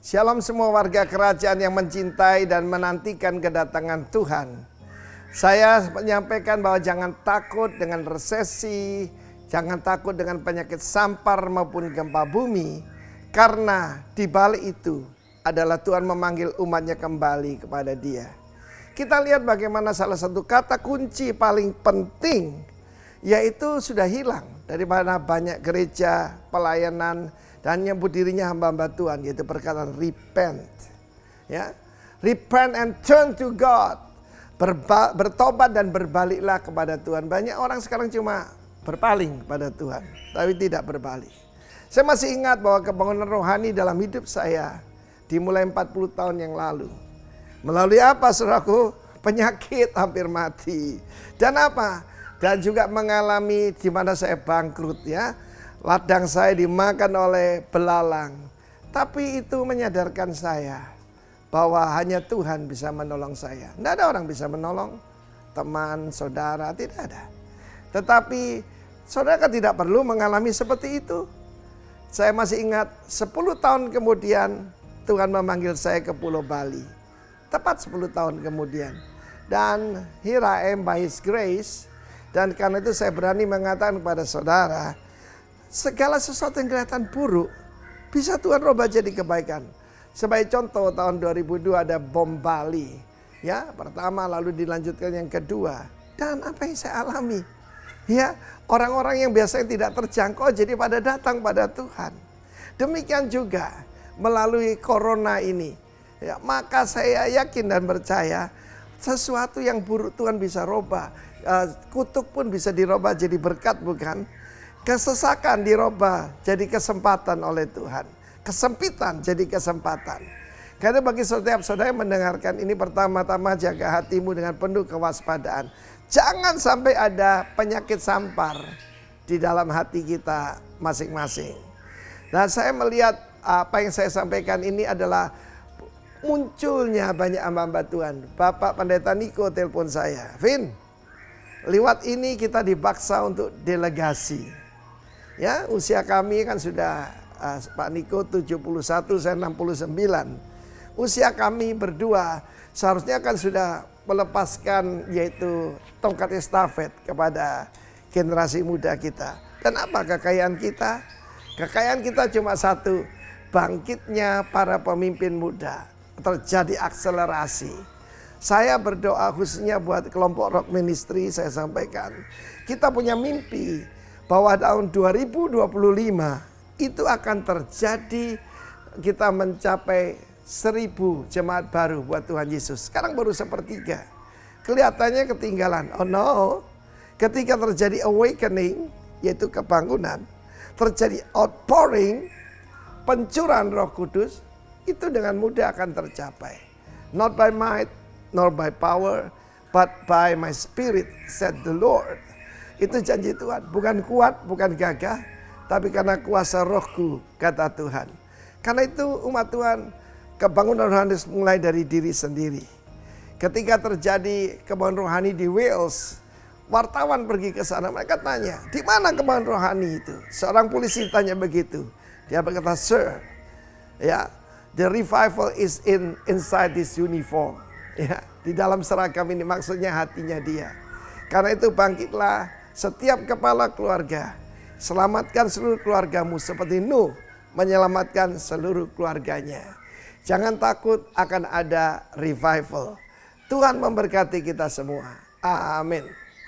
Shalom semua warga kerajaan yang mencintai dan menantikan kedatangan Tuhan. Saya menyampaikan bahwa jangan takut dengan resesi, jangan takut dengan penyakit sampar maupun gempa bumi. Karena di balik itu adalah Tuhan memanggil umatnya kembali kepada Dia. Kita lihat bagaimana salah satu kata kunci paling penting, yaitu sudah hilang daripada banyak gereja, pelayanan, dan nyebut dirinya hamba-hamba Tuhan, yaitu perkataan repent. Ya, repent and turn to God. Bertobat dan berbaliklah kepada Tuhan. Banyak orang sekarang cuma berpaling kepada Tuhan, tapi tidak berbalik. Saya masih ingat bahwa kebangunan rohani dalam hidup saya dimulai 40 tahun yang lalu. Melalui apa, saudaraku? Penyakit, hampir mati. Dan apa? Dan juga mengalami di mana saya bangkrut, ya. Ladang saya dimakan oleh belalang. Tapi itu menyadarkan saya bahwa hanya Tuhan bisa menolong saya. Tidak ada orang bisa menolong. Teman, saudara, tidak ada. Tetapi saudara kan tidak perlu mengalami seperti itu. Saya masih ingat 10 tahun kemudian Tuhan memanggil saya ke Pulau Bali. Tepat 10 tahun kemudian. Dan here I am by His grace. Dan karena itu saya berani mengatakan kepada saudara, segala sesuatu yang kelihatan buruk bisa Tuhan rubah jadi kebaikan. Sebagai contoh tahun 2002 ada bom Bali. Ya, pertama lalu dilanjutkan yang kedua. Dan apa yang saya alami? Ya, orang-orang yang biasanya tidak terjangkau jadi pada datang pada Tuhan. Demikian juga melalui corona ini. Ya, maka saya yakin dan percaya sesuatu yang buruk Tuhan bisa rubah. Kutuk pun bisa dirubah jadi berkat, bukan? Kesesakan dirubah jadi kesempatan oleh Tuhan. Kesempitan jadi kesempatan. Karena bagi setiap saudara yang mendengarkan ini, pertama-tama jaga hatimu dengan penuh kewaspadaan. Jangan sampai ada penyakit sampar di dalam hati kita masing-masing. Nah, saya melihat apa yang saya sampaikan ini adalah munculnya banyak hamba-hamba Tuhan. Bapak Pendeta Niko telepon saya, Vin, lewat ini kita dipaksa untuk delegasi. Ya, usia kami kan sudah Pak Niko 71, saya 69. Usia kami berdua seharusnya kan sudah melepaskan yaitu tongkat estafet kepada generasi muda kita. Dan apa kekayaan kita? Kekayaan kita cuma satu, bangkitnya para pemimpin muda. Terjadi akselerasi. Saya berdoa khususnya buat kelompok Rock Ministry, saya sampaikan. Kita punya mimpi bahwa tahun 2025 itu akan terjadi, kita mencapai 1000 jemaat baru buat Tuhan Yesus. Sekarang baru 1/3. Kelihatannya ketinggalan. Oh no. Ketika terjadi awakening, yaitu kebangunan, terjadi outpouring, pencurahan Roh Kudus, itu dengan mudah akan tercapai. Not by might, nor by power, but by my spirit, said the Lord. Itu janji Tuhan, bukan kuat, bukan gagah, tapi karena kuasa Rohku, kata Tuhan. Karena itu umat Tuhan, kebangunan rohani mulai dari diri sendiri. Ketika terjadi kebangunan rohani di Wales, wartawan pergi ke sana, mereka tanya, di mana kebangunan rohani itu? Seorang polisi tanya begitu. Dia berkata, Sir, ya, the revival is inside this uniform. Ya, di dalam seragam ini, maksudnya hatinya dia. Karena itu bangkitlah setiap kepala keluarga, selamatkan seluruh keluargamu seperti Nuh menyelamatkan seluruh keluarganya. Jangan takut, akan ada revival. Tuhan memberkati kita semua. Amin.